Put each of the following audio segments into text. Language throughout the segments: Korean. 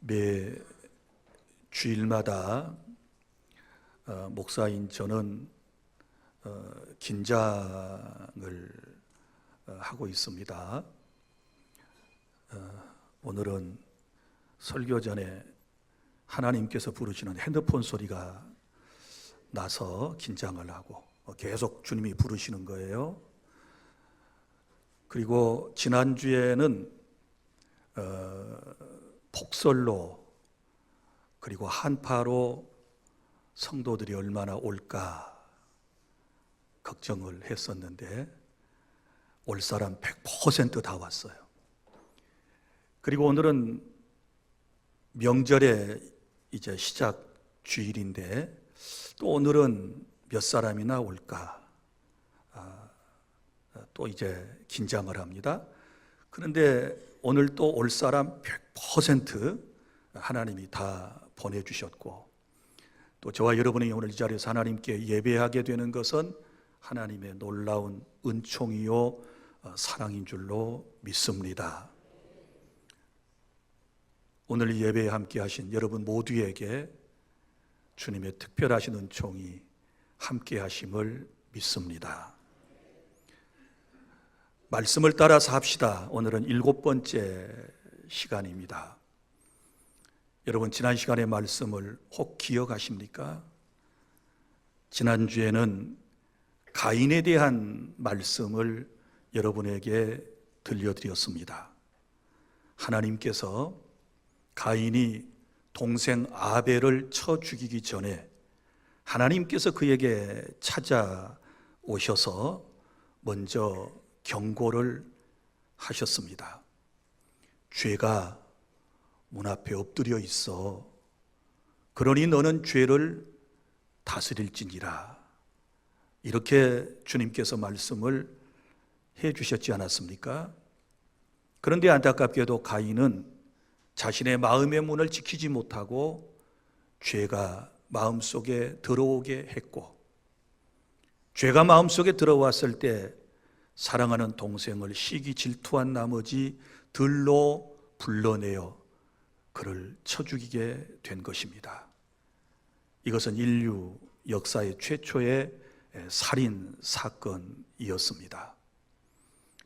매 주일마다 목사인 저는 긴장을 하고 있습니다. 오늘은 설교 전에 하나님께서 부르시는 핸드폰 소리가 나서 긴장을 하고 계속 주님이 부르시는 거예요. 그리고 지난주에는 폭설로 그리고 한파로 성도들이 얼마나 올까 걱정을 했었는데 올 사람 100% 다 왔어요. 그리고 오늘은 명절의 이제 시작 주일인데 또 오늘은 몇 사람이나 올까 또 이제 긴장을 합니다. 그런데 오늘 또 올 사람 100% 하나님이 다 보내주셨고 또 저와 여러분이 오늘 이 자리에서 하나님께 예배하게 되는 것은 하나님의 놀라운 은총이요 사랑인 줄로 믿습니다. 오늘 이 예배에 함께 하신 여러분 모두에게 주님의 특별하신 은총이 함께 하심을 믿습니다. 말씀을 따라서 합시다. 오늘은 7번째 시간입니다. 여러분 지난 시간의 말씀을 혹 기억하십니까? 지난주에는 가인에 대한 말씀을 여러분에게 들려드렸습니다. 하나님께서 가인이 동생 아벨을 쳐 죽이기 전에 하나님께서 그에게 찾아오셔서 먼저 경고를 하셨습니다. 죄가 문 앞에 엎드려 있어. 그러니 너는 죄를 다스릴지니라. 이렇게 주님께서 말씀을 해 주셨지 않았습니까? 그런데 안타깝게도 가인은 자신의 마음의 문을 지키지 못하고 죄가 마음속에 들어오게 했고, 죄가 마음속에 들어왔을 때 사랑하는 동생을 시기 질투한 나머지 들로 불러내어 그를 쳐 죽이게 된 것입니다. 이것은 인류 역사의 최초의 살인 사건이었습니다.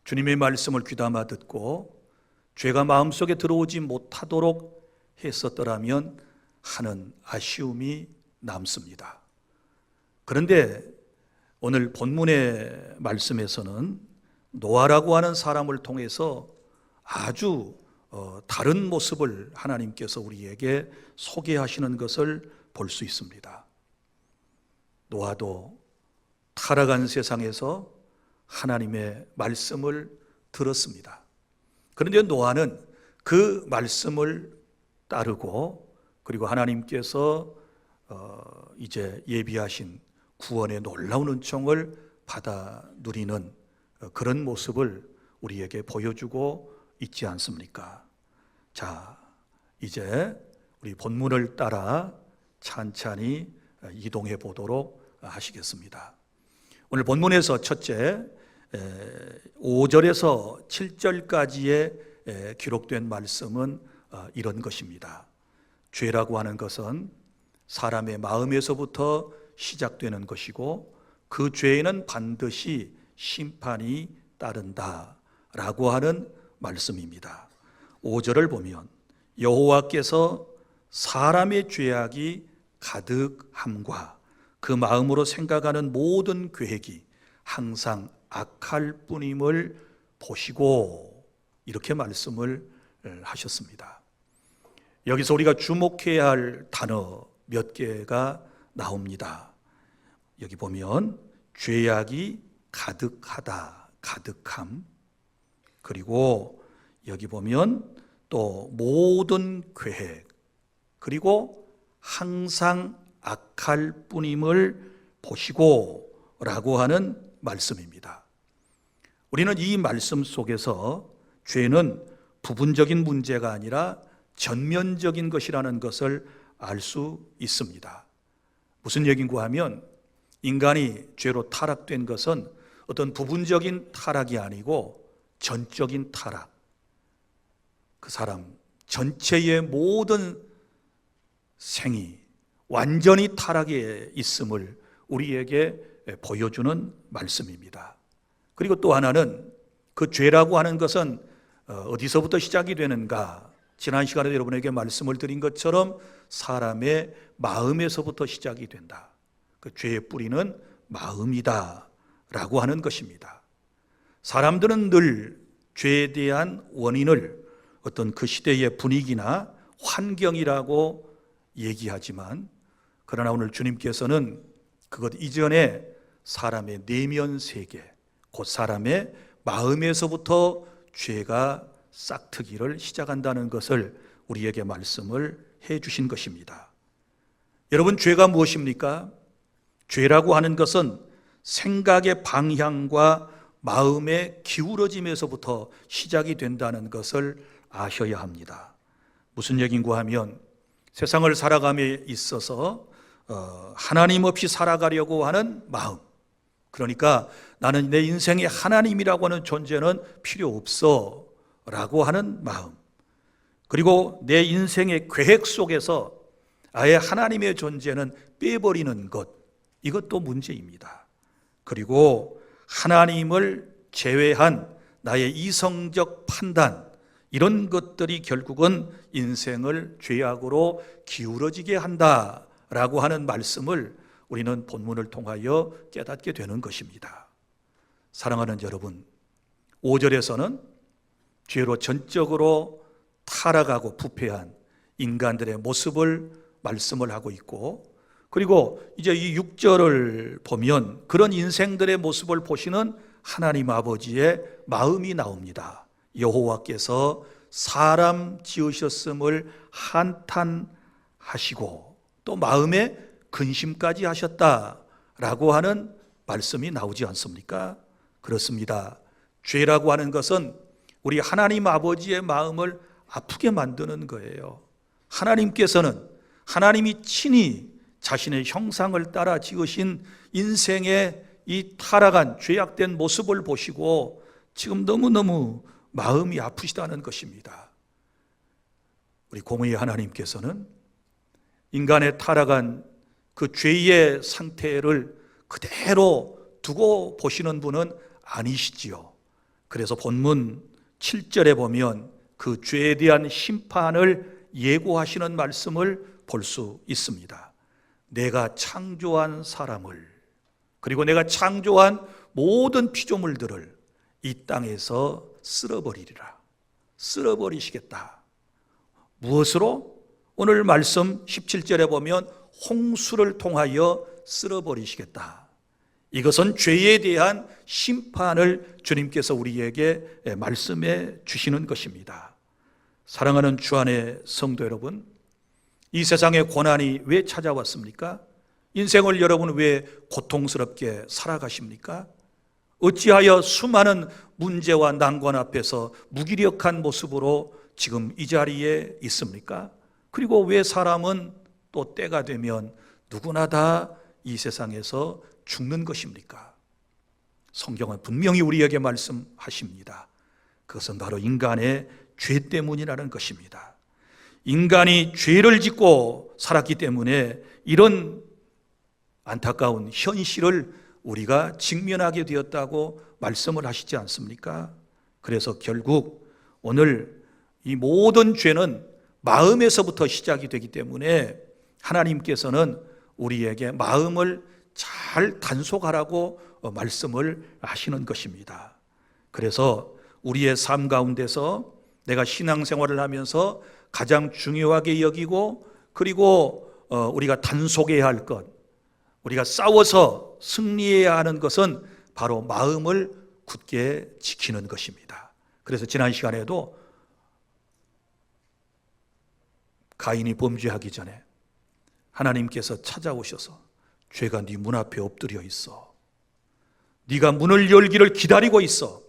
주님의 말씀을 귀담아 듣고 죄가 마음속에 들어오지 못하도록 했었더라면 하는 아쉬움이 남습니다. 그런데 오늘 본문의 말씀에서는 노아라고 하는 사람을 통해서 아주 다른 모습을 하나님께서 우리에게 소개하시는 것을 볼 수 있습니다. 노아도 타락한 세상에서 하나님의 말씀을 들었습니다. 그런데 노아는 그 말씀을 따르고 그리고 하나님께서 이제 예비하신 구원의 놀라운 은총을 받아 누리는 그런 모습을 우리에게 보여주고 있지 않습니까? 자, 이제 우리 본문을 따라 찬찬히 이동해 보도록 하시겠습니다. 오늘 본문에서 첫째 5절에서 7절까지의 기록된 말씀은 이런 것입니다. 죄라고 하는 것은 사람의 마음에서부터 시작되는 것이고 그 죄에는 반드시 심판이 따른다라고 하는 말씀입니다. 5절을 보면 여호와께서 사람의 죄악이 가득함과 그 마음으로 생각하는 모든 계획이 항상 악할 뿐임을 보시고 이렇게 말씀을 하셨습니다. 여기서 우리가 주목해야 할 단어 몇 개가 나옵니다. 여기 보면 죄악이 가득하다, 가득함. 그리고 여기 보면 또 모든 계획, 그리고 항상 악할 뿐임을 보시고 라고 하는 말씀입니다. 우리는 이 말씀 속에서 죄는 부분적인 문제가 아니라 전면적인 것이라는 것을 알 수 있습니다. 무슨 얘기인가 하면 인간이 죄로 타락된 것은 어떤 부분적인 타락이 아니고 전적인 타락, 그 사람 전체의 모든 생이 완전히 타락에 있음을 우리에게 보여주는 말씀입니다. 그리고 또 하나는 그 죄라고 하는 것은 어디서부터 시작이 되는가? 지난 시간에 여러분에게 말씀을 드린 것처럼 사람의 마음에서부터 시작이 된다. 그 죄의 뿌리는 마음이다 라고 하는 것입니다. 사람들은 늘 죄에 대한 원인을 어떤 그 시대의 분위기나 환경이라고 얘기하지만, 그러나 오늘 주님께서는 그것 이전에 사람의 내면 세계, 곧 사람의 마음에서부터 죄가 싹트기를 시작한다는 것을 우리에게 말씀을 해 주신 것입니다. 여러분, 죄가 무엇입니까? 죄라고 하는 것은 생각의 방향과 마음의 기울어짐에서부터 시작이 된다는 것을 아셔야 합니다. 무슨 얘기인가 하면 세상을 살아감에 있어서 하나님 없이 살아가려고 하는 마음, 그러니까 나는 내 인생에 하나님이라고 하는 존재는 필요 없어 라고 하는 마음, 그리고 내 인생의 계획 속에서 아예 하나님의 존재는 빼버리는 것, 이것도 문제입니다. 그리고 하나님을 제외한 나의 이성적 판단, 이런 것들이 결국은 인생을 죄악으로 기울어지게 한다라고 하는 말씀을 우리는 본문을 통하여 깨닫게 되는 것입니다. 사랑하는 여러분, 5절에서는 죄로 전적으로 타락하고 부패한 인간들의 모습을 말씀을 하고 있고, 그리고 이제 이 6절을 보면 그런 인생들의 모습을 보시는 하나님 아버지의 마음이 나옵니다. 여호와께서 사람 지으셨음을 한탄하시고 또 마음에 근심까지 하셨다라고 하는 말씀이 나오지 않습니까? 그렇습니다. 죄라고 하는 것은 우리 하나님 아버지의 마음을 아프게 만드는 거예요. 하나님께서는 하나님이 친히 자신의 형상을 따라 지으신 인생의 이 타락한 죄악된 모습을 보시고 지금 너무너무 마음이 아프시다는 것입니다. 우리 공의의 하나님께서는 인간의 타락한 그 죄의 상태를 그대로 두고 보시는 분은 아니시지요. 그래서 본문 7절에 보면 그 죄에 대한 심판을 예고하시는 말씀을 볼 수 있습니다. 내가 창조한 사람을, 그리고 내가 창조한 모든 피조물들을 이 땅에서 쓸어버리리라. 쓸어버리시겠다. 무엇으로? 오늘 말씀 17절에 보면 홍수를 통하여 쓸어버리시겠다. 이것은 죄에 대한 심판을 주님께서 우리에게 말씀해 주시는 것입니다. 사랑하는 주 안의 성도 여러분, 이 세상에 고난이 왜 찾아왔습니까? 인생을 여러분 왜 고통스럽게 살아가십니까? 어찌하여 수많은 문제와 난관 앞에서 무기력한 모습으로 지금 이 자리에 있습니까? 그리고 왜 사람은 또 때가 되면 누구나 다 이 세상에서 죽는 것입니까? 성경은 분명히 우리에게 말씀하십니다. 그것은 바로 인간의 죄 때문이라는 것입니다. 인간이 죄를 짓고 살았기 때문에 이런 안타까운 현실을 우리가 직면하게 되었다고 말씀을 하시지 않습니까? 그래서 결국 오늘 이 모든 죄는 마음에서부터 시작이 되기 때문에 하나님께서는 우리에게 마음을 잘 단속하라고 말씀을 하시는 것입니다. 그래서 우리의 삶 가운데서 내가 신앙생활을 하면서 가장 중요하게 여기고, 그리고 우리가 단속해야 할 것, 우리가 싸워서 승리해야 하는 것은 바로 마음을 굳게 지키는 것입니다. 그래서 지난 시간에도 가인이 범죄하기 전에 하나님께서 찾아오셔서 죄가 네 문 앞에 엎드려 있어. 네가 문을 열기를 기다리고 있어.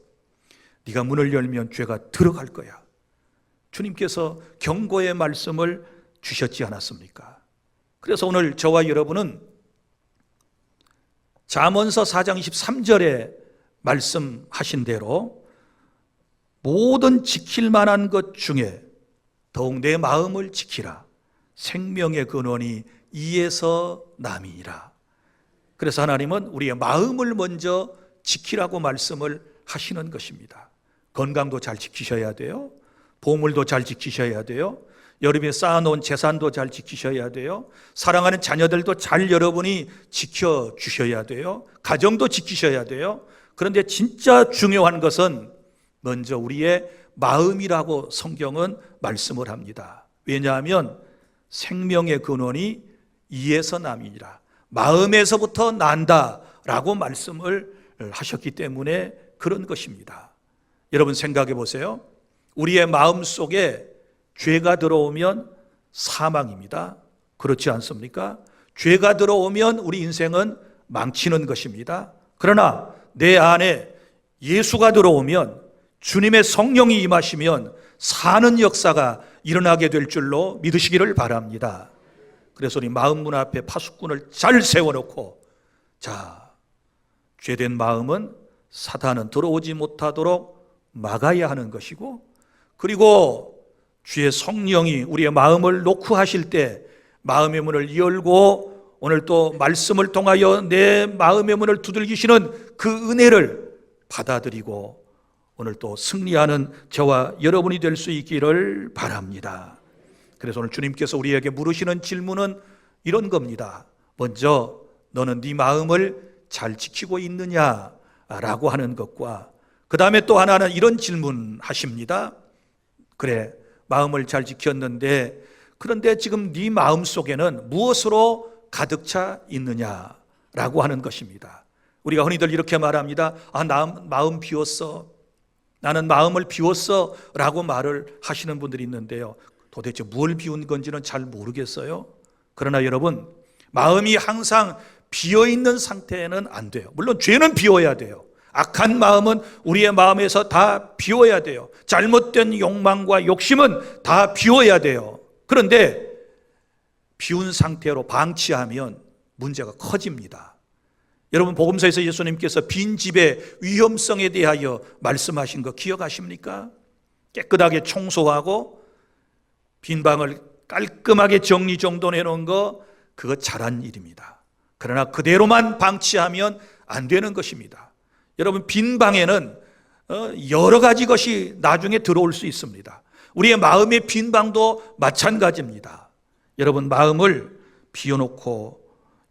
네가 문을 열면 죄가 들어갈 거야. 주님께서 경고의 말씀을 주셨지 않았습니까? 그래서 오늘 저와 여러분은 잠언서 4장 23절에 말씀하신 대로 모든 지킬 만한 것 중에 더욱 내 마음을 지키라. 생명의 근원이 이에서 남이니라. 그래서 하나님은 우리의 마음을 먼저 지키라고 말씀을 하시는 것입니다. 건강도 잘 지키셔야 돼요. 보물도 잘 지키셔야 돼요. 여러분이 쌓아놓은 재산도 잘 지키셔야 돼요. 사랑하는 자녀들도 잘 여러분이 지켜주셔야 돼요. 가정도 지키셔야 돼요. 그런데 진짜 중요한 것은 먼저 우리의 마음이라고 성경은 말씀을 합니다. 왜냐하면 생명의 근원이 이에서 남이니라. 마음에서부터 난다라고 말씀을 하셨기 때문에 그런 것입니다. 여러분 생각해 보세요. 우리의 마음 속에 죄가 들어오면 사망입니다. 그렇지 않습니까? 죄가 들어오면 우리 인생은 망치는 것입니다. 그러나 내 안에 예수가 들어오면, 주님의 성령이 임하시면 사는 역사가 일어나게 될 줄로 믿으시기를 바랍니다. 그래서 우리 마음 문 앞에 파수꾼을 잘 세워놓고, 자, 죄된 마음은 사탄은 들어오지 못하도록 막아야 하는 것이고, 그리고 주의 성령이 우리의 마음을 녹화하실 때 마음의 문을 열고, 오늘 또 말씀을 통하여 내 마음의 문을 두들기시는 그 은혜를 받아들이고 오늘 또 승리하는 저와 여러분이 될 수 있기를 바랍니다. 그래서 오늘 주님께서 우리에게 물으시는 질문은 이런 겁니다. 먼저 너는 네 마음을 잘 지키고 있느냐라고 하는 것과, 그 다음에 또 하나는 이런 질문 하십니다. 그래, 마음을 잘 지켰는데 그런데 지금 네 마음 속에는 무엇으로 가득 차 있느냐라고 하는 것입니다. 우리가 흔히들 이렇게 말합니다. 나 마음 비웠어. 나는 마음을 비웠어 라고 말을 하시는 분들이 있는데요, 도대체 뭘 비운 건지는 잘 모르겠어요. 그러나 여러분, 마음이 항상 비어있는 상태는 안 돼요. 물론 죄는 비워야 돼요. 악한 마음은 우리의 마음에서 다 비워야 돼요. 잘못된 욕망과 욕심은 다 비워야 돼요. 그런데 비운 상태로 방치하면 문제가 커집니다. 여러분, 복음서에서 예수님께서 빈집의 위험성에 대하여 말씀하신 거 기억하십니까? 깨끗하게 청소하고 빈 방을 깔끔하게 정리정돈해 놓은 거, 그거 잘한 일입니다. 그러나 그대로만 방치하면 안 되는 것입니다. 여러분, 빈 방에는 여러 가지 것이 나중에 들어올 수 있습니다. 우리의 마음의 빈 방도 마찬가지입니다. 여러분, 마음을 비워놓고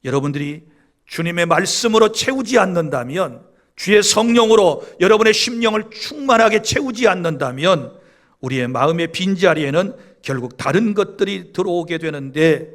여러분들이 주님의 말씀으로 채우지 않는다면, 주의 성령으로 여러분의 심령을 충만하게 채우지 않는다면 우리의 마음의 빈자리에는 결국 다른 것들이 들어오게 되는데,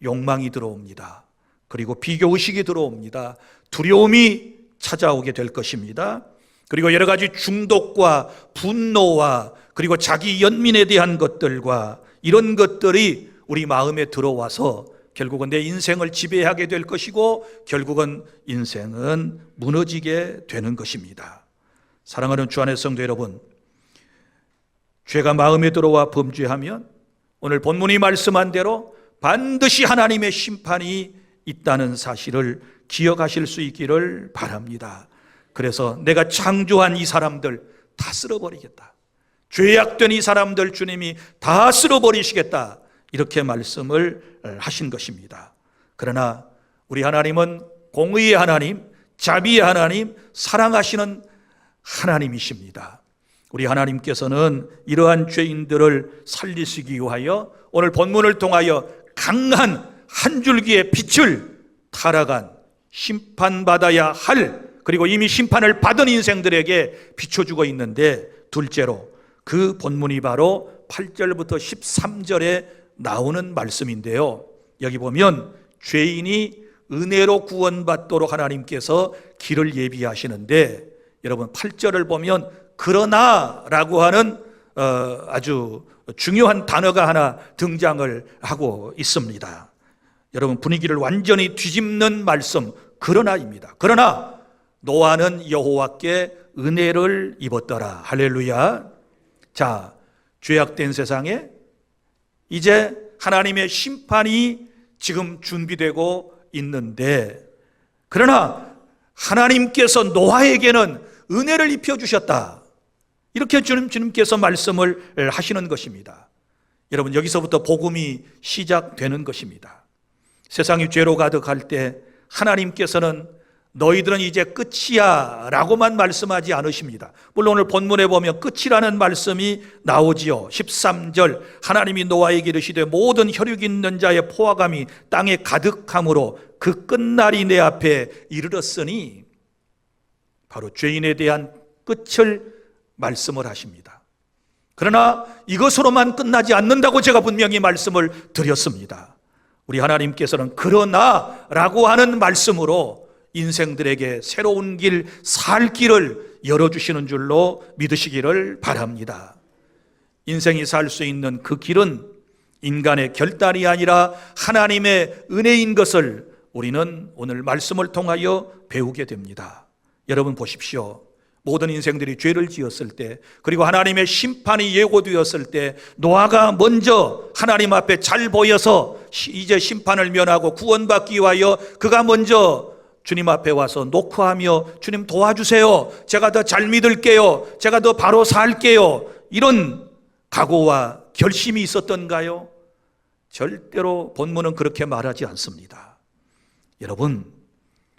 욕망이 들어옵니다. 그리고 비교의식이 들어옵니다. 두려움이 찾아오게 될 것입니다. 그리고 여러 가지 중독과 분노와 그리고 자기 연민에 대한 것들과 이런 것들이 우리 마음에 들어와서 결국은 내 인생을 지배하게 될 것이고, 결국은 인생은 무너지게 되는 것입니다. 사랑하는 주 안의 성도 여러분, 죄가 마음에 들어와 범죄하면 오늘 본문이 말씀한 대로 반드시 하나님의 심판이 있다는 사실을 기억하실 수 있기를 바랍니다. 그래서 내가 창조한 이 사람들 다 쓸어버리겠다. 죄악된 이 사람들 주님이 다 쓸어버리시겠다. 이렇게 말씀을 하신 것입니다. 그러나 우리 하나님은 공의의 하나님, 자비의 하나님, 사랑하시는 하나님이십니다. 우리 하나님께서는 이러한 죄인들을 살리시기 위하여 오늘 본문을 통하여 강한 한 줄기의 빛을 타락한, 심판받아야 할, 그리고 이미 심판을 받은 인생들에게 비춰주고 있는데, 둘째로 그 본문이 바로 8절부터 13절에 나오는 말씀인데요, 여기 보면 죄인이 은혜로 구원받도록 하나님께서 길을 예비하시는데, 여러분 8절을 보면 그러나 라고 하는 아주 중요한 단어가 하나 등장을 하고 있습니다. 여러분, 분위기를 완전히 뒤집는 말씀, 그러나입니다. 그러나 노아는 여호와께 은혜를 입었더라. 할렐루야. 자, 죄악된 세상에 이제 하나님의 심판이 지금 준비되고 있는데, 그러나 하나님께서 노아에게는 은혜를 입혀주셨다. 이렇게 주님께서 말씀을 하시는 것입니다. 여러분, 여기서부터 복음이 시작되는 것입니다. 세상이 죄로 가득할 때 하나님께서는 너희들은 이제 끝이야 라고만 말씀하지 않으십니다. 물론 오늘 본문에 보면 끝이라는 말씀이 나오지요. 13절, 하나님이 노아에게 이르시되 모든 혈육 있는 자의 포화감이 땅에 가득함으로 그 끝날이 내 앞에 이르렀으니, 바로 죄인에 대한 끝을 말씀을 하십니다. 그러나 이것으로만 끝나지 않는다고 제가 분명히 말씀을 드렸습니다. 우리 하나님께서는 그러나 라고 하는 말씀으로 인생들에게 새로운 길, 살 길을 열어주시는 줄로 믿으시기를 바랍니다. 인생이 살 수 있는 그 길은 인간의 결단이 아니라 하나님의 은혜인 것을 우리는 오늘 말씀을 통하여 배우게 됩니다. 여러분 보십시오. 모든 인생들이 죄를 지었을 때, 그리고 하나님의 심판이 예고되었을 때 노아가 먼저 하나님 앞에 잘 보여서 이제 심판을 면하고 구원받기 위하여 그가 먼저 주님 앞에 와서 녹화하며 주님 도와주세요, 제가 더 잘 믿을게요, 제가 더 바로 살게요, 이런 각오와 결심이 있었던가요? 절대로 본문은 그렇게 말하지 않습니다. 여러분,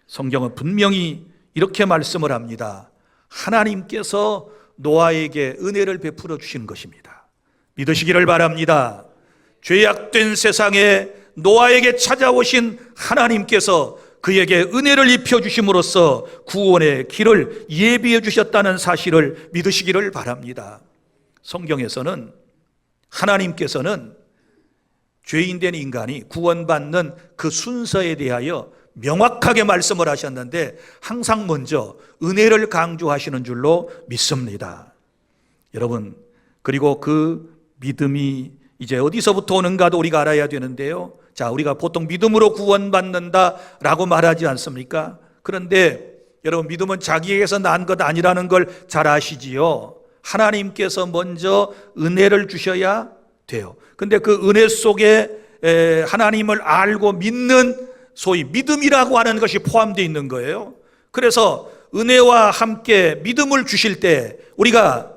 성경은 분명히 이렇게 말씀을 합니다. 하나님께서 노아에게 은혜를 베풀어 주시는 것입니다. 믿으시기를 바랍니다. 죄악된 세상에 노아에게 찾아오신 하나님께서 그에게 은혜를 입혀주심으로써 구원의 길을 예비해 주셨다는 사실을 믿으시기를 바랍니다. 성경에서는 하나님께서는 죄인된 인간이 구원받는 그 순서에 대하여 명확하게 말씀을 하셨는데 항상 먼저 은혜를 강조하시는 줄로 믿습니다. 여러분, 그리고 그 믿음이 이제 어디서부터 오는가도 우리가 알아야 되는데요. 자, 우리가 보통 믿음으로 구원받는다라고 말하지 않습니까? 그런데 여러분, 믿음은 자기에게서 난 것 아니라는 걸 잘 아시지요. 하나님께서 먼저 은혜를 주셔야 돼요. 근데 그 은혜 속에 하나님을 알고 믿는 소위 믿음이라고 하는 것이 포함되어 있는 거예요. 그래서 은혜와 함께 믿음을 주실 때 우리가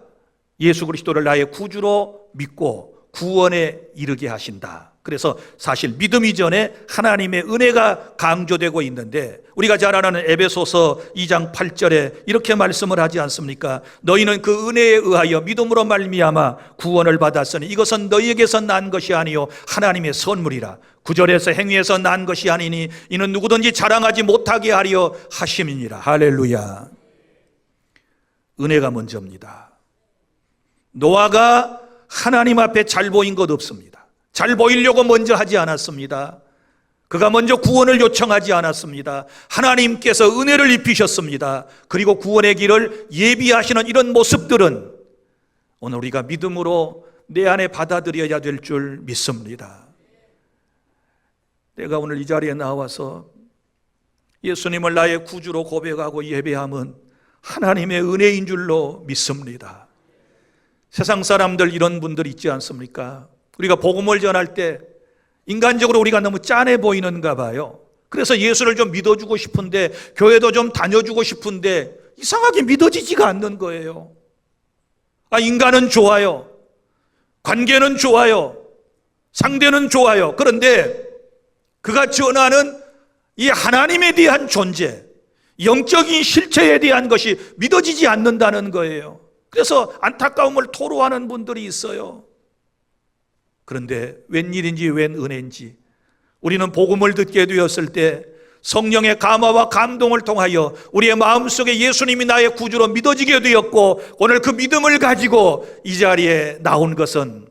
예수 그리스도를 나의 구주로 믿고 구원에 이르게 하신다. 그래서 사실 믿음 이전에 하나님의 은혜가 강조되고 있는데 우리가 잘 아는 에베소서 2장 8절에 이렇게 말씀을 하지 않습니까? 너희는 그 은혜에 의하여 믿음으로 말미암아 구원을 받았으니 이것은 너희에게서 난 것이 아니요 하나님의 선물이라. 9절에서 행위에서 난 것이 아니니 이는 누구든지 자랑하지 못하게 하려 하심이니라. 할렐루야. 은혜가 먼저입니다. 노아가 하나님 앞에 잘 보인 것 없습니다. 잘 보이려고 먼저 하지 않았습니다. 그가 먼저 구원을 요청하지 않았습니다. 하나님께서 은혜를 입히셨습니다. 그리고 구원의 길을 예비하시는 이런 모습들은 오늘 우리가 믿음으로 내 안에 받아들여야 될 줄 믿습니다. 내가 오늘 이 자리에 나와서 예수님을 나의 구주로 고백하고 예배함은 하나님의 은혜인 줄로 믿습니다. 세상 사람들 이런 분들 있지 않습니까? 우리가 복음을 전할 때 인간적으로 우리가 너무 짠해 보이는가 봐요. 그래서 예수를 좀 믿어주고 싶은데, 교회도 좀 다녀주고 싶은데 이상하게 믿어지지가 않는 거예요. 인간은 좋아요, 관계는 좋아요, 상대는 좋아요. 그런데 그가 전하는 이 하나님에 대한 존재, 영적인 실체에 대한 것이 믿어지지 않는다는 거예요. 그래서 안타까움을 토로하는 분들이 있어요. 그런데 웬일인지 웬 은혜인지 우리는 복음을 듣게 되었을 때 성령의 감화와 감동을 통하여 우리의 마음속에 예수님이 나의 구주로 믿어지게 되었고, 오늘 그 믿음을 가지고 이 자리에 나온 것은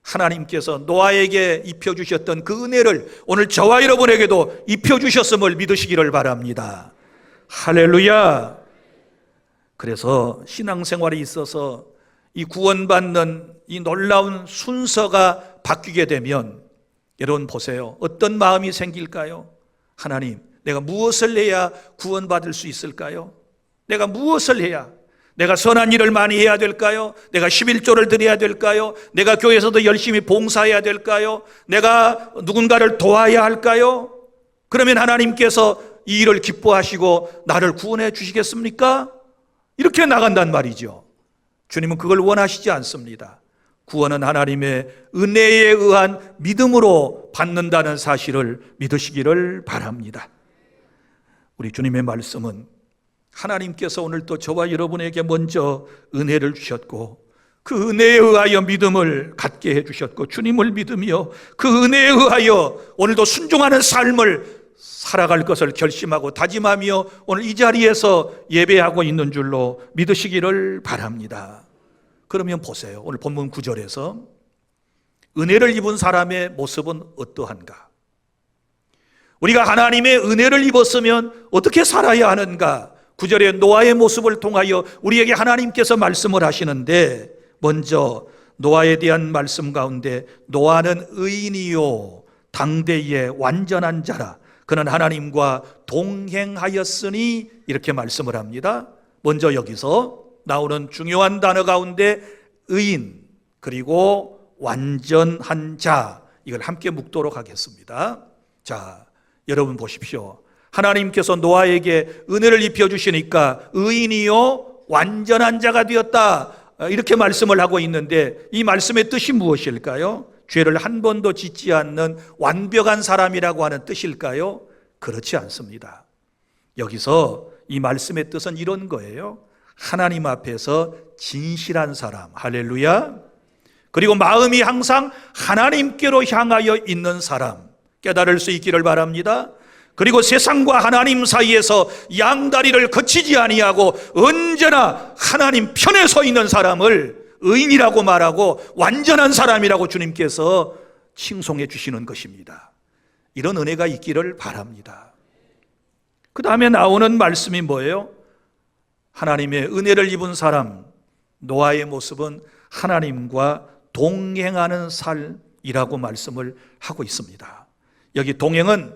하나님께서 노아에게 입혀주셨던 그 은혜를 오늘 저와 여러분에게도 입혀주셨음을 믿으시기를 바랍니다. 할렐루야. 그래서 신앙생활에 있어서 이 구원받는 이 놀라운 순서가 바뀌게 되면 여러분 보세요. 어떤 마음이 생길까요? 하나님, 내가 무엇을 해야 구원받을 수 있을까요? 내가 무엇을 해야, 내가 선한 일을 많이 해야 될까요? 내가 11조를 드려야 될까요? 내가 교회에서도 열심히 봉사해야 될까요? 내가 누군가를 도와야 할까요? 그러면 하나님께서 이 일을 기뻐하시고 나를 구원해 주시겠습니까? 이렇게 나간단 말이죠. 주님은 그걸 원하시지 않습니다. 구원은 하나님의 은혜에 의한 믿음으로 받는다는 사실을 믿으시기를 바랍니다. 우리 주님의 말씀은 하나님께서 오늘도 저와 여러분에게 먼저 은혜를 주셨고 그 은혜에 의하여 믿음을 갖게 해주셨고 주님을 믿으며 그 은혜에 의하여 오늘도 순종하는 삶을 살아갈 것을 결심하고 다짐하며 오늘 이 자리에서 예배하고 있는 줄로 믿으시기를 바랍니다. 그러면 보세요. 오늘 본문 9절에서 은혜를 입은 사람의 모습은 어떠한가? 우리가 하나님의 은혜를 입었으면 어떻게 살아야 하는가? 9절에 노아의 모습을 통하여 우리에게 하나님께서 말씀을 하시는데 먼저 노아에 대한 말씀 가운데 노아는 의인이요 당대의 완전한 자라 그는 하나님과 동행하였으니 이렇게 말씀을 합니다. 먼저 여기서 나오는 중요한 단어 가운데 의인 그리고 완전한 자 이걸 함께 묶도록 하겠습니다. 자, 여러분 보십시오. 하나님께서 노아에게 은혜를 입혀주시니까 의인이요 완전한 자가 되었다 이렇게 말씀을 하고 있는데 이 말씀의 뜻이 무엇일까요? 죄를 한 번도 짓지 않는 완벽한 사람이라고 하는 뜻일까요? 그렇지 않습니다. 여기서 이 말씀의 뜻은 이런 거예요. 하나님 앞에서 진실한 사람, 할렐루야. 그리고 마음이 항상 하나님께로 향하여 있는 사람 깨달을 수 있기를 바랍니다. 그리고 세상과 하나님 사이에서 양다리를 거치지 아니하고 언제나 하나님 편에 서 있는 사람을 의인이라고 말하고 완전한 사람이라고 주님께서 칭송해 주시는 것입니다. 이런 은혜가 있기를 바랍니다. 그 다음에 나오는 말씀이 뭐예요? 하나님의 은혜를 입은 사람 노아의 모습은 하나님과 동행하는 삶이라고 말씀을 하고 있습니다. 여기 동행은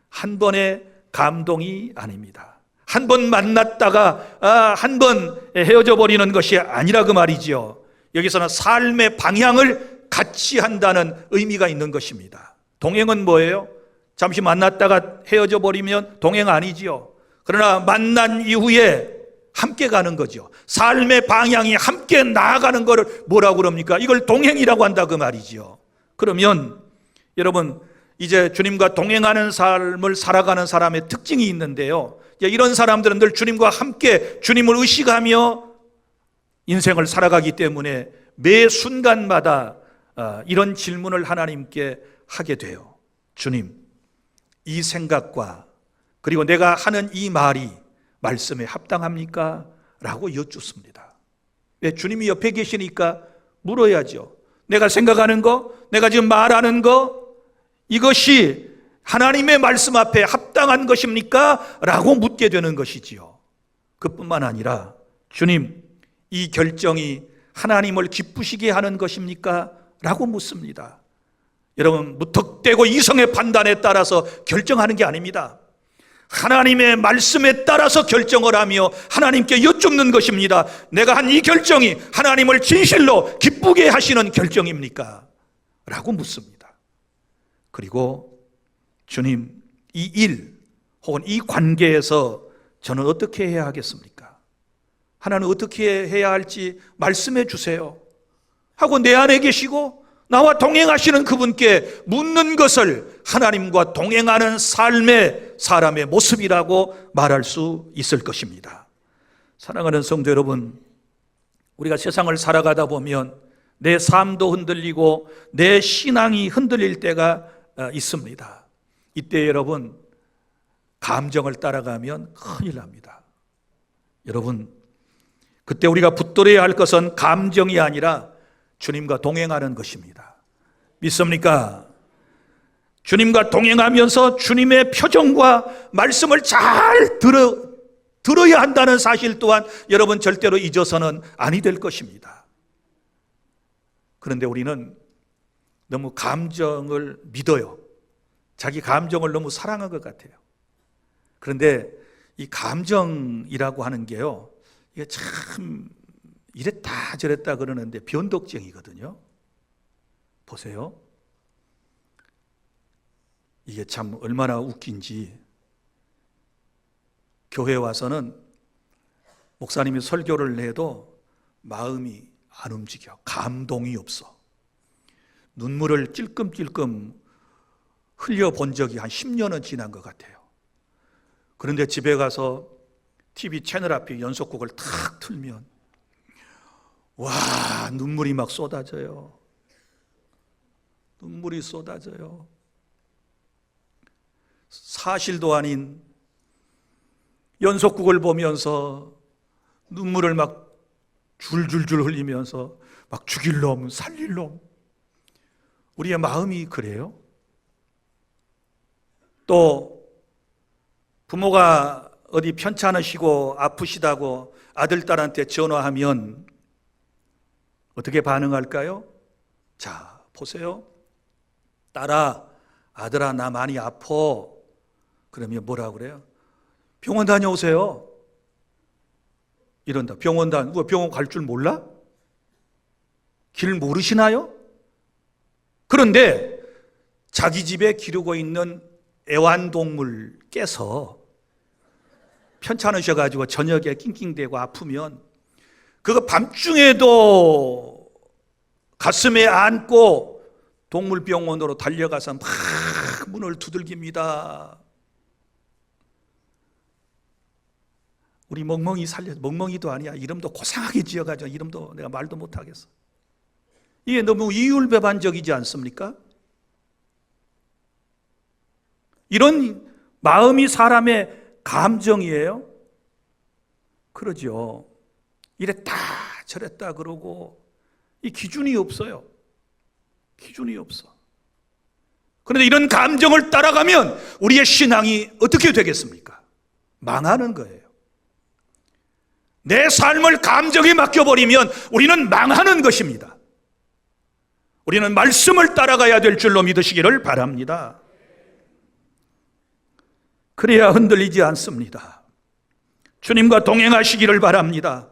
한 번의 감동이 아닙니다. 한 번 만났다가 한 번 헤어져 버리는 것이 아니라 그 말이죠. 여기서는 삶의 방향을 같이 한다는 의미가 있는 것입니다. 동행은 뭐예요? 잠시 만났다가 헤어져 버리면 동행 아니지요. 그러나 만난 이후에 함께 가는 거죠. 삶의 방향이 함께 나아가는 것을 뭐라고 그럽니까? 이걸 동행이라고 한다 그 말이지요. 그러면 여러분 이제 주님과 동행하는 삶을 살아가는 사람의 특징이 있는데요. 이런 사람들은 늘 주님과 함께 주님을 의식하며 인생을 살아가기 때문에 매 순간마다 이런 질문을 하나님께 하게 돼요. 주님, 이 생각과 그리고 내가 하는 이 말이 말씀에 합당합니까? 라고 여쭙습니다. 왜? 주님이 옆에 계시니까 물어야죠. 내가 생각하는 거, 내가 지금 말하는 거 이것이 하나님의 말씀 앞에 합당한 것입니까? 라고 묻게 되는 것이지요. 그뿐만 아니라 주님, 이 결정이 하나님을 기쁘시게 하는 것입니까? 라고 묻습니다. 여러분, 무턱대고 이성의 판단에 따라서 결정하는 게 아닙니다. 하나님의 말씀에 따라서 결정을 하며 하나님께 여쭙는 것입니다. 내가 한 이 결정이 하나님을 진실로 기쁘게 하시는 결정입니까? 라고 묻습니다. 그리고 주님, 이 일 혹은 이 관계에서 저는 어떻게 해야 하겠습니까? 하나님 어떻게 해야 할지 말씀해 주세요 하고 내 안에 계시고 나와 동행하시는 그분께 묻는 것을 하나님과 동행하는 삶의 사람의 모습이라고 말할 수 있을 것입니다. 사랑하는 성도 여러분, 우리가 세상을 살아가다 보면 내 삶도 흔들리고 내 신앙이 흔들릴 때가 있습니다. 이때 여러분 감정을 따라가면 큰일 납니다. 여러분 그때 우리가 붙들어야 할 것은 감정이 아니라 주님과 동행하는 것입니다. 믿습니까? 주님과 동행하면서 주님의 표정과 말씀을 잘 들어야 한다는 사실 또한 여러분 절대로 잊어서는 아니 될 것입니다. 그런데 우리는 너무 감정을 믿어요. 자기 감정을 너무 사랑한 것 같아요. 그런데 이 감정이라고 하는 게요, 이게 참 이랬다 저랬다 그러는데 변덕쟁이거든요. 보세요. 이게 참 얼마나 웃긴지, 교회에 와서는 목사님이 설교를 해도 마음이 안 움직여. 감동이 없어. 눈물을 찔끔찔끔 흘려본 적이 한 10년은 지난 것 같아요. 그런데 집에 가서 TV 채널 앞에 연속곡을 탁 틀면 와, 눈물이 막 쏟아져요. 눈물이 쏟아져요. 사실도 아닌 연속곡을 보면서 눈물을 막 줄줄줄 흘리면서 막 죽일 놈, 살릴 놈. 우리의 마음이 그래요. 또 부모가 어디 편찮으시고 아프시다고 아들, 딸한테 전화하면 어떻게 반응할까요? 자, 보세요. 딸아, 아들아, 나 많이 아파. 그러면 뭐라 그래요? 병원 다녀오세요. 이런다. 병원 갈 줄 몰라? 길 모르시나요? 그런데 자기 집에 기르고 있는 애완동물께서 편찮으셔가지고 저녁에 낑낑대고 아프면 그거 밤중에도 가슴에 안고 동물병원으로 달려가서 막 문을 두들깁니다. 우리 멍멍이 멍멍이도 아니야. 이름도 고상하게 지어가지고 이름도 내가 말도 못하겠어. 이게 너무 이율배반적이지 않습니까? 이런 마음이 사람의 감정이에요? 그러죠. 이랬다 저랬다 그러고 이 기준이 없어요. 기준이 없어. 그런데 이런 감정을 따라가면 우리의 신앙이 어떻게 되겠습니까? 망하는 거예요. 내 삶을 감정에 맡겨버리면 우리는 망하는 것입니다. 우리는 말씀을 따라가야 될 줄로 믿으시기를 바랍니다. 그래야 흔들리지 않습니다. 주님과 동행하시기를 바랍니다.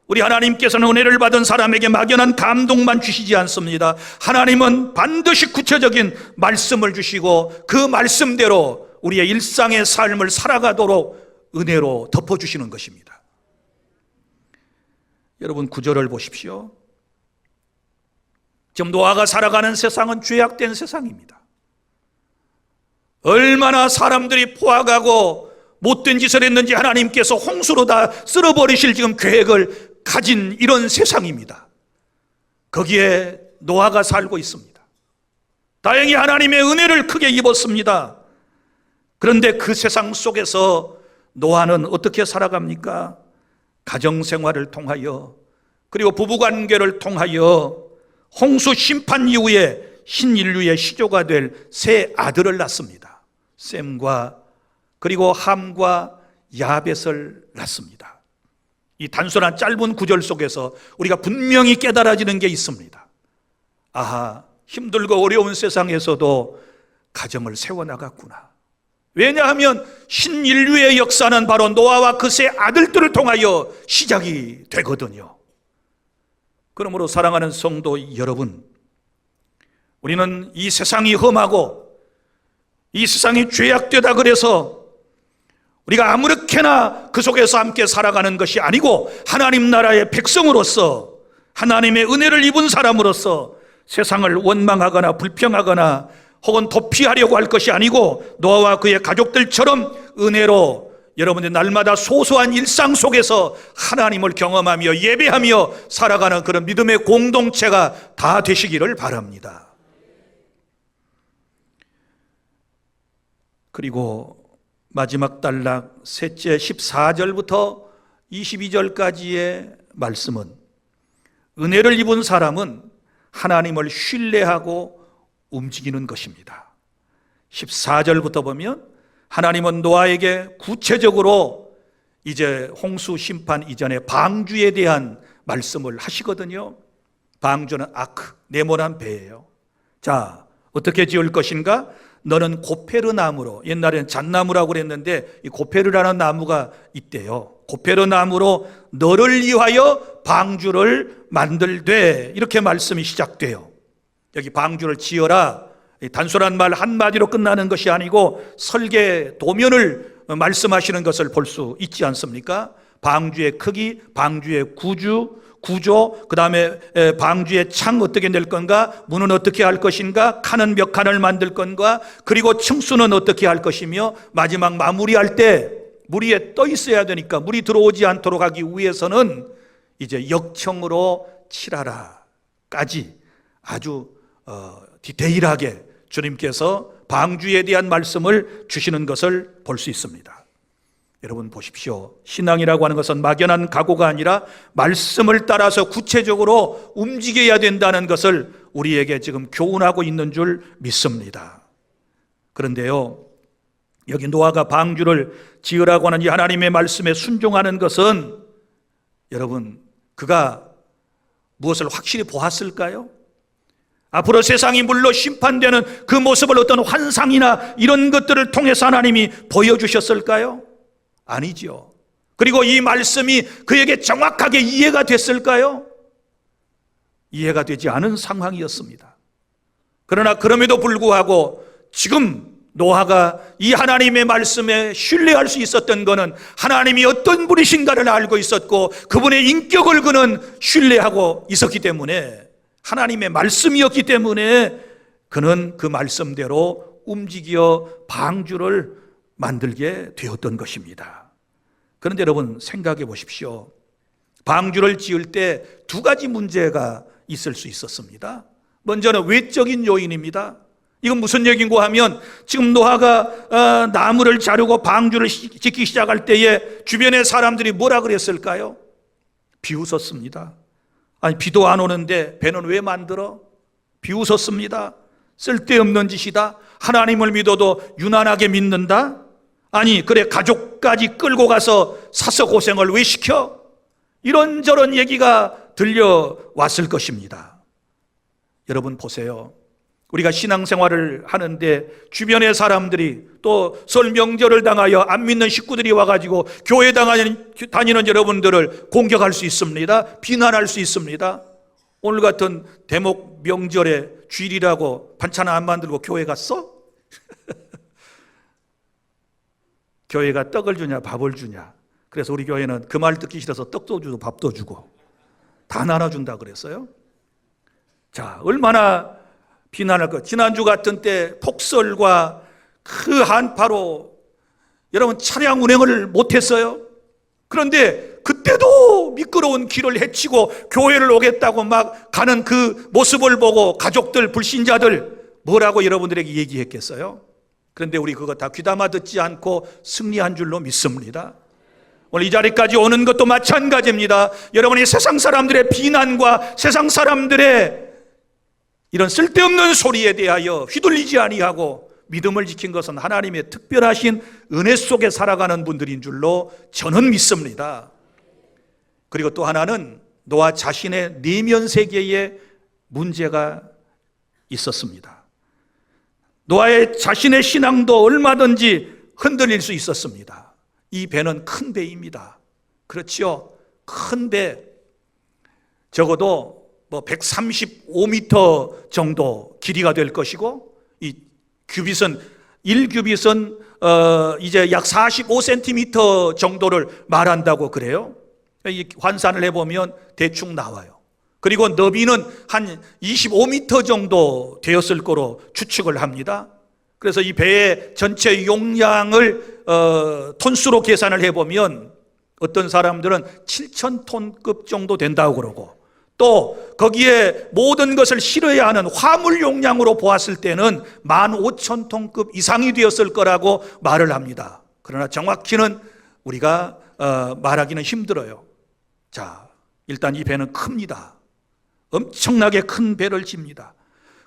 우리 하나님께서는 은혜를 받은 사람에게 막연한 감동만 주시지 않습니다. 하나님은 반드시 구체적인 말씀을 주시고 그 말씀대로 우리의 일상의 삶을 살아가도록 은혜로 덮어주시는 것입니다. 여러분 9절을 보십시오. 지금 노아가 살아가는 세상은 죄악된 세상입니다. 얼마나 사람들이 포악하고 못된 짓을 했는지 하나님께서 홍수로 다 쓸어버리실 지금 계획을 가진 이런 세상입니다. 거기에 노아가 살고 있습니다. 다행히 하나님의 은혜를 크게 입었습니다. 그런데 그 세상 속에서 노아는 어떻게 살아갑니까? 가정생활을 통하여 그리고 부부관계를 통하여 홍수 심판 이후에 신인류의 시조가 될 세 아들을 낳습니다. 셈과 그리고 함과 야벳을 낳습니다. 이 단순한 짧은 구절 속에서 우리가 분명히 깨달아지는 게 있습니다. 아하, 힘들고 어려운 세상에서도 가정을 세워나갔구나. 왜냐하면 신인류의 역사는 바로 노아와 그 세 아들들을 통하여 시작이 되거든요. 그러므로 사랑하는 성도 여러분, 우리는 이 세상이 험하고 이 세상이 죄악되다 그래서 우리가 아무렇게나 그 속에서 함께 살아가는 것이 아니고 하나님 나라의 백성으로서 하나님의 은혜를 입은 사람으로서 세상을 원망하거나 불평하거나 혹은 도피하려고 할 것이 아니고 노아와 그의 가족들처럼 은혜로 여러분들 날마다 소소한 일상 속에서 하나님을 경험하며 예배하며 살아가는 그런 믿음의 공동체가 다 되시기를 바랍니다. 그리고 마지막 단락 셋째 14절부터 22절까지의 말씀은 은혜를 입은 사람은 하나님을 신뢰하고 움직이는 것입니다. 14절부터 보면 하나님은 노아에게 구체적으로 이제 홍수 심판 이전에 방주에 대한 말씀을 하시거든요. 방주는 아크, 네모난 배예요. 자, 어떻게 지을 것인가? 너는 고페르 나무로, 옛날에는 잣나무라고 그랬는데 이 고페르라는 나무가 있대요. 고페르 나무로 너를 위하여 방주를 만들되, 이렇게 말씀이 시작돼요. 여기 방주를 지어라, 단순한 말 한마디로 끝나는 것이 아니고 설계 도면을 말씀하시는 것을 볼 수 있지 않습니까? 방주의 크기, 방주의 구주, 구조, 그 다음에 방주의 창 어떻게 낼 건가, 문은 어떻게 할 것인가, 칸은 몇 칸을 만들 건가, 그리고 층수는 어떻게 할 것이며, 마지막 마무리할 때 물 위에 떠 있어야 되니까 물이 들어오지 않도록 하기 위해서는 이제 역청으로 칠하라까지 아주 디테일하게 주님께서 방주에 대한 말씀을 주시는 것을 볼 수 있습니다. 여러분 보십시오. 신앙이라고 하는 것은 막연한 각오가 아니라 말씀을 따라서 구체적으로 움직여야 된다는 것을 우리에게 지금 교훈하고 있는 줄 믿습니다. 그런데요, 여기 노아가 방주를 지으라고 하는 이 하나님의 말씀에 순종하는 것은 여러분, 그가 무엇을 확실히 보았을까요? 앞으로 세상이 물로 심판되는 그 모습을 어떤 환상이나 이런 것들을 통해서 하나님이 보여주셨을까요? 아니지요. 그리고 이 말씀이 그에게 정확하게 이해가 됐을까요? 이해가 되지 않은 상황이었습니다. 그러나 그럼에도 불구하고 지금 노아가 이 하나님의 말씀에 신뢰할 수 있었던 것은 하나님이 어떤 분이신가를 알고 있었고 그분의 인격을 그는 신뢰하고 있었기 때문에, 하나님의 말씀이었기 때문에 그는 그 말씀대로 움직여 방주를 만들게 되었던 것입니다. 그런데 여러분 생각해 보십시오. 방주를 지을 때 두 가지 문제가 있을 수 있었습니다. 먼저는 외적인 요인입니다. 이건 무슨 얘기인고 하면, 지금 노아가 나무를 자르고 방주를 짓기 시작할 때에 주변의 사람들이 뭐라 그랬을까요? 비웃었습니다. 아니, 비도 안 오는데 배는 왜 만들어? 비웃었습니다. 쓸데없는 짓이다. 하나님을 믿어도 유난하게 믿는다. 아니, 그래 가족까지 끌고 가서 사서 고생을 왜 시켜? 이런저런 얘기가 들려왔을 것입니다. 여러분 보세요. 우리가 신앙생활을 하는데 주변의 사람들이, 또 설 명절을 당하여 안 믿는 식구들이 와가지고 교회 다니는 여러분들을 공격할 수 있습니다. 비난할 수 있습니다. 오늘 같은 대목 명절에 주일이라고 반찬 안 만들고 교회 갔어? 교회가 떡을 주냐 밥을 주냐. 그래서 우리 교회는 그 말 듣기 싫어서 떡도 주고 밥도 주고 다 나눠준다 그랬어요. 자, 얼마나 비난할 것. 지난주 같은 때 폭설과 그 한파로 여러분 차량 운행을 못했어요. 그런데 그때도 미끄러운 길을 헤치고 교회를 오겠다고 막 가는 그 모습을 보고 가족들, 불신자들 뭐라고 여러분들에게 얘기했겠어요? 그런데 우리 그거 다 귀담아 듣지 않고 승리한 줄로 믿습니다. 오늘 이 자리까지 오는 것도 마찬가지입니다. 여러분이 세상 사람들의 비난과 세상 사람들의 이런 쓸데없는 소리에 대하여 휘둘리지 아니하고 믿음을 지킨 것은 하나님의 특별하신 은혜 속에 살아가는 분들인 줄로 저는 믿습니다. 그리고 또 하나는 노아 자신의 내면 세계에 문제가 있었습니다. 노아의 자신의 신앙도 얼마든지 흔들릴 수 있었습니다. 이 배는 큰 배입니다. 그렇죠? 큰 배. 적어도 135m 정도 길이가 될 것이고, 이 규빗은 1규빗은 이제 약 45cm 정도를 말한다고 그래요. 이 환산을 해보면 대충 나와요. 그리고 너비는 한 25m 정도 되었을 거로 추측을 합니다. 그래서 이 배의 전체 용량을 톤수로 계산을 해보면 어떤 사람들은 7,000톤급 정도 된다고 그러고, 또 거기에 모든 것을 실어야 하는 화물 용량으로 보았을 때는 15,000톤급 이상이 되었을 거라고 말을 합니다. 그러나 정확히는 우리가 말하기는 힘들어요. 자, 일단 이 배는 큽니다. 엄청나게 큰 배를 집니다.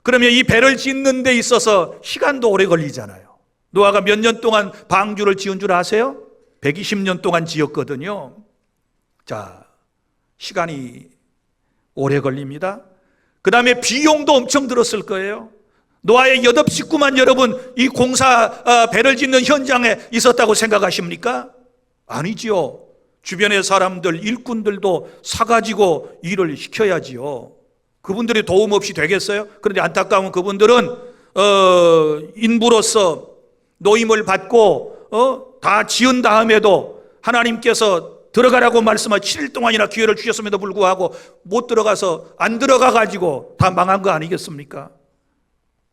그러면 이 배를 짓는 데 있어서 시간도 오래 걸리잖아요. 노아가 몇 년 동안 방주를 지은 줄 아세요? 120년 동안 지었거든요. 자, 시간이 오래 걸립니다. 그 다음에 비용도 엄청 들었을 거예요. 노아의 8 식구만 여러분 이 공사 배를 짓는 현장에 있었다고 생각하십니까? 아니지요. 주변의 사람들, 일꾼들도 사가지고 일을 시켜야지요. 그분들이 도움 없이 되겠어요? 그런데 안타까운 그분들은 인부로서 노임을 받고 다 지은 다음에도 하나님께서 들어가라고 말씀하 7일 동안이나 기회를 주셨음에도 불구하고 못 들어가서 안 들어가 가지고 다 망한 거 아니겠습니까?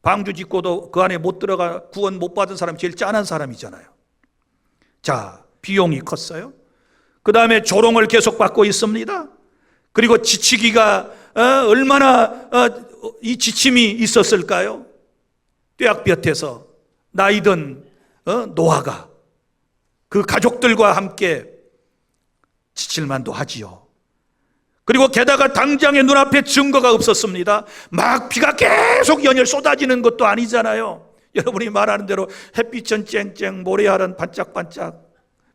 방주 짓고도 그 안에 못 들어가 구원 못 받은 사람이 제일 짠한 사람이잖아요. 자, 비용이 컸어요. 그 다음에 조롱을 계속 받고 있습니다. 그리고 지치기가 얼마나 이 지침이 있었을까요? 뙤약볕에서 나이든 노아가 그 가족들과 함께 지칠만도 하지요. 그리고 게다가 당장의 눈앞에 증거가 없었습니다. 막 비가 계속 연일 쏟아지는 것도 아니잖아요. 여러분이 말하는 대로 햇빛은 쨍쨍 모래알은 반짝반짝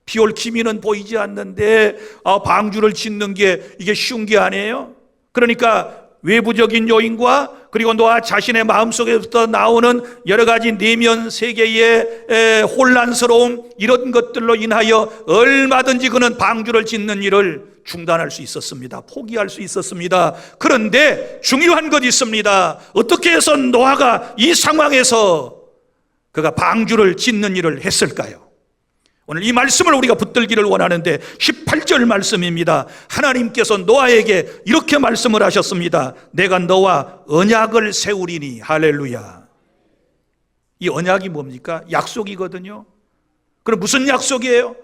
비올 기미는 보이지 않는데 방주를 짓는 게 이게 쉬운 게 아니에요. 그러니까 외부적인 요인과 그리고 노아 자신의 마음속에부터 나오는 여러 가지 내면 세계의 혼란스러움, 이런 것들로 인하여 얼마든지 그는 방주를 짓는 일을 중단할 수 있었습니다. 포기할 수 있었습니다. 그런데 중요한 것이 있습니다. 어떻게 해서 노아가 이 상황에서 그가 방주를 짓는 일을 했을까요? 오늘 이 말씀을 우리가 붙들기를 원하는데 18절 말씀입니다. 하나님께서 노아에게 이렇게 말씀을 하셨습니다. 내가 너와 언약을 세우리니. 할렐루야. 이 언약이 뭡니까? 약속이거든요. 그럼 무슨 약속이에요?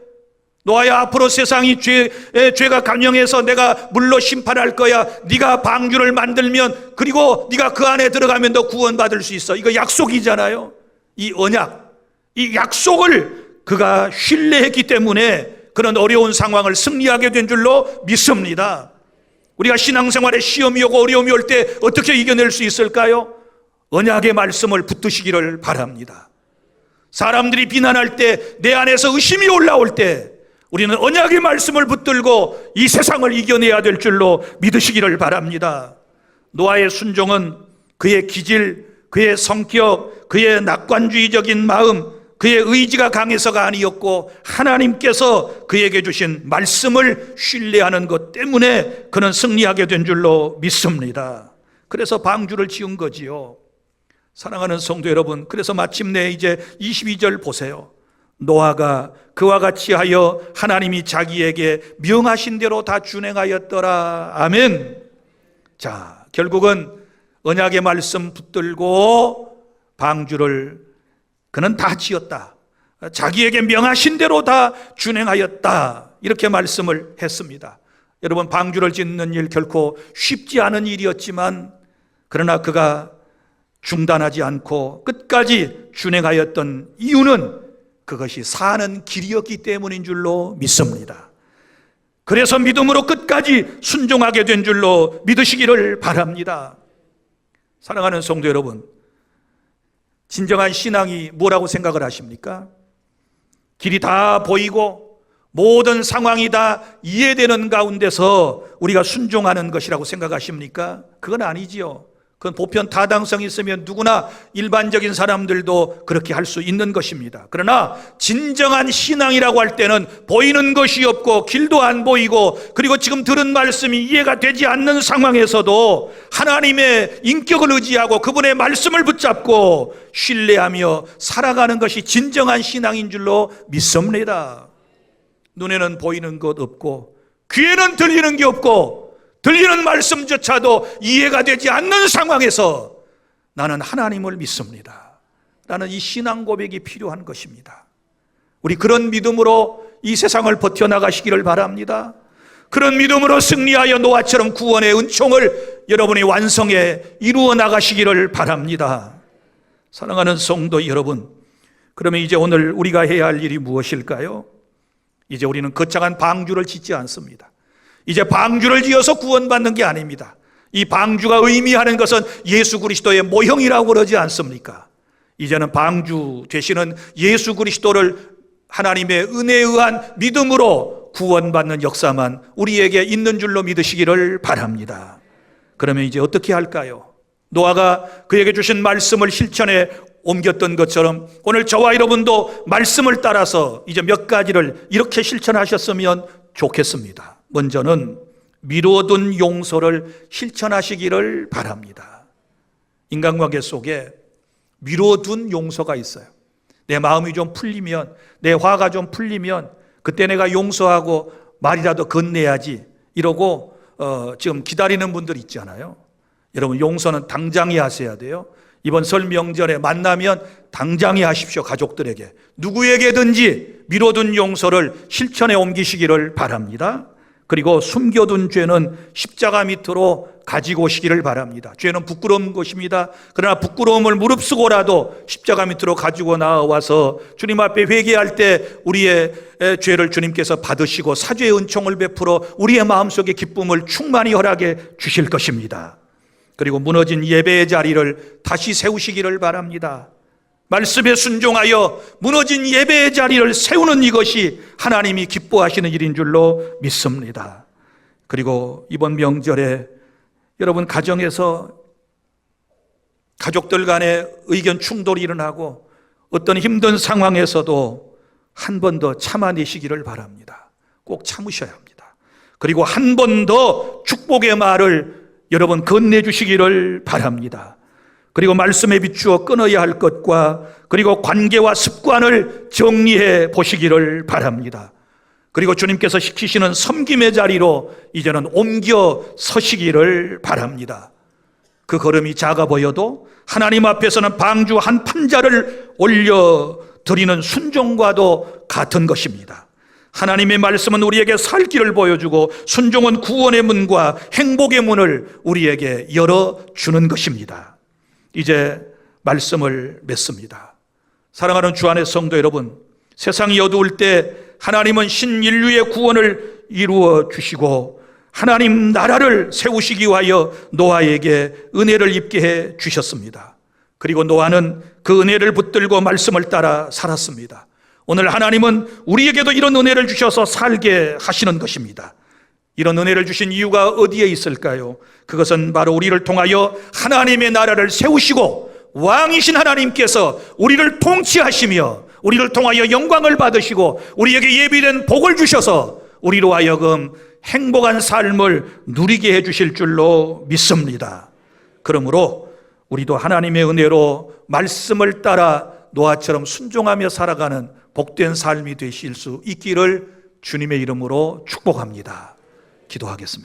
노아야, 앞으로 세상이 죄가 강령해서 내가 물로 심판할 거야. 네가 방주를 만들면, 그리고 네가 그 안에 들어가면 너 구원받을 수 있어. 이거 약속이잖아요. 이 언약, 이 약속을 그가 신뢰했기 때문에 그런 어려운 상황을 승리하게 된 줄로 믿습니다. 우리가 신앙생활에 시험이 오고 어려움이 올 때 어떻게 이겨낼 수 있을까요? 언약의 말씀을 붙드시기를 바랍니다. 사람들이 비난할 때, 내 안에서 의심이 올라올 때 우리는 언약의 말씀을 붙들고 이 세상을 이겨내야 될 줄로 믿으시기를 바랍니다. 노아의 순종은 그의 기질, 그의 성격, 그의 낙관주의적인 마음, 그의 의지가 강해서가 아니었고 하나님께서 그에게 주신 말씀을 신뢰하는 것 때문에 그는 승리하게 된 줄로 믿습니다. 그래서 방주를 지은 거지요. 사랑하는 성도 여러분, 그래서 마침내 이제 22절 보세요. 노아가 그와 같이 하여 하나님이 자기에게 명하신 대로 다 준행하였더라. 아멘. 자, 결국은 언약의 말씀 붙들고 방주를 그는 다 지었다. 자기에게 명하신 대로 다 준행하였다. 이렇게 말씀을 했습니다. 여러분, 방주를 짓는 일 결코 쉽지 않은 일이었지만 그러나 그가 중단하지 않고 끝까지 준행하였던 이유는 그것이 사는 길이었기 때문인 줄로 믿습니다. 그래서 믿음으로 끝까지 순종하게 된 줄로 믿으시기를 바랍니다. 사랑하는 성도 여러분, 진정한 신앙이 뭐라고 생각을 하십니까? 길이 다 보이고 모든 상황이 다 이해되는 가운데서 우리가 순종하는 것이라고 생각하십니까? 그건 아니지요. 그건 보편 타당성이 있으면 누구나 일반적인 사람들도 그렇게 할 수 있는 것입니다. 그러나 진정한 신앙이라고 할 때는 보이는 것이 없고 길도 안 보이고 그리고 지금 들은 말씀이 이해가 되지 않는 상황에서도 하나님의 인격을 의지하고 그분의 말씀을 붙잡고 신뢰하며 살아가는 것이 진정한 신앙인 줄로 믿습니다. 눈에는 보이는 것 없고 귀에는 들리는 게 없고 들리는 말씀조차도 이해가 되지 않는 상황에서 나는 하나님을 믿습니다 라는 이 신앙 고백이 필요한 것입니다. 우리 그런 믿음으로 이 세상을 버텨나가시기를 바랍니다. 그런 믿음으로 승리하여 노아처럼 구원의 은총을 여러분이 완성해 이루어 나가시기를 바랍니다. 사랑하는 성도 여러분, 그러면 이제 오늘 우리가 해야 할 일이 무엇일까요? 이제 우리는 거창한 방주를 짓지 않습니다. 이제 방주를 지어서 구원받는 게 아닙니다. 이 방주가 의미하는 것은 예수 그리스도의 모형이라고 그러지 않습니까? 이제는 방주 되시는 예수 그리스도를 하나님의 은혜에 의한 믿음으로 구원받는 역사만 우리에게 있는 줄로 믿으시기를 바랍니다. 그러면 이제 어떻게 할까요? 노아가 그에게 주신 말씀을 실천에 옮겼던 것처럼 오늘 저와 여러분도 말씀을 따라서 이제 몇 가지를 이렇게 실천하셨으면 좋겠습니다. 먼저는 미뤄둔 용서를 실천하시기를 바랍니다. 인간관계 속에 미뤄둔 용서가 있어요. 내 마음이 좀 풀리면, 내 화가 좀 풀리면 그때 내가 용서하고 말이라도 건네야지 이러고 지금 기다리는 분들 있잖아요. 여러분, 용서는 당장에 하셔야 돼요. 이번 설 명절에 만나면 당장에 하십시오. 가족들에게, 누구에게든지 미뤄둔 용서를 실천에 옮기시기를 바랍니다. 그리고 숨겨둔 죄는 십자가 밑으로 가지고 오시기를 바랍니다. 죄는 부끄러운 것입니다. 그러나 부끄러움을 무릅쓰고라도 십자가 밑으로 가지고 나와서 주님 앞에 회개할 때 우리의 죄를 주님께서 받으시고 사죄의 은총을 베풀어 우리의 마음속에 기쁨을 충만히 허락해 주실 것입니다. 그리고 무너진 예배의 자리를 다시 세우시기를 바랍니다. 말씀에 순종하여 무너진 예배의 자리를 세우는 이것이 하나님이 기뻐하시는 일인 줄로 믿습니다. 그리고 이번 명절에 여러분, 가정에서 가족들 간에 의견 충돌이 일어나고 어떤 힘든 상황에서도 한 번 더 참아내시기를 바랍니다. 꼭 참으셔야 합니다. 그리고 한 번 더 축복의 말을 여러분 건네주시기를 바랍니다. 그리고 말씀에 비추어 끊어야 할 것과 그리고 관계와 습관을 정리해 보시기를 바랍니다. 그리고 주님께서 시키시는 섬김의 자리로 이제는 옮겨 서시기를 바랍니다. 그 걸음이 작아 보여도 하나님 앞에서는 방주 한 판자를 올려드리는 순종과도 같은 것입니다. 하나님의 말씀은 우리에게 살 길을 보여주고 순종은 구원의 문과 행복의 문을 우리에게 열어주는 것입니다. 이제 말씀을 맺습니다. 사랑하는 주 안의 성도 여러분, 세상이 어두울 때 하나님은 신인류의 구원을 이루어 주시고 하나님 나라를 세우시기 위하여 노아에게 은혜를 입게 해 주셨습니다. 그리고 노아는 그 은혜를 붙들고 말씀을 따라 살았습니다. 오늘 하나님은 우리에게도 이런 은혜를 주셔서 살게 하시는 것입니다. 이런 은혜를 주신 이유가 어디에 있을까요? 그것은 바로 우리를 통하여 하나님의 나라를 세우시고 왕이신 하나님께서 우리를 통치하시며 우리를 통하여 영광을 받으시고 우리에게 예비된 복을 주셔서 우리로 하여금 행복한 삶을 누리게 해주실 줄로 믿습니다. 그러므로 우리도 하나님의 은혜로 말씀을 따라 노아처럼 순종하며 살아가는 복된 삶이 되실 수 있기를 주님의 이름으로 축복합니다. 기도하겠습니다.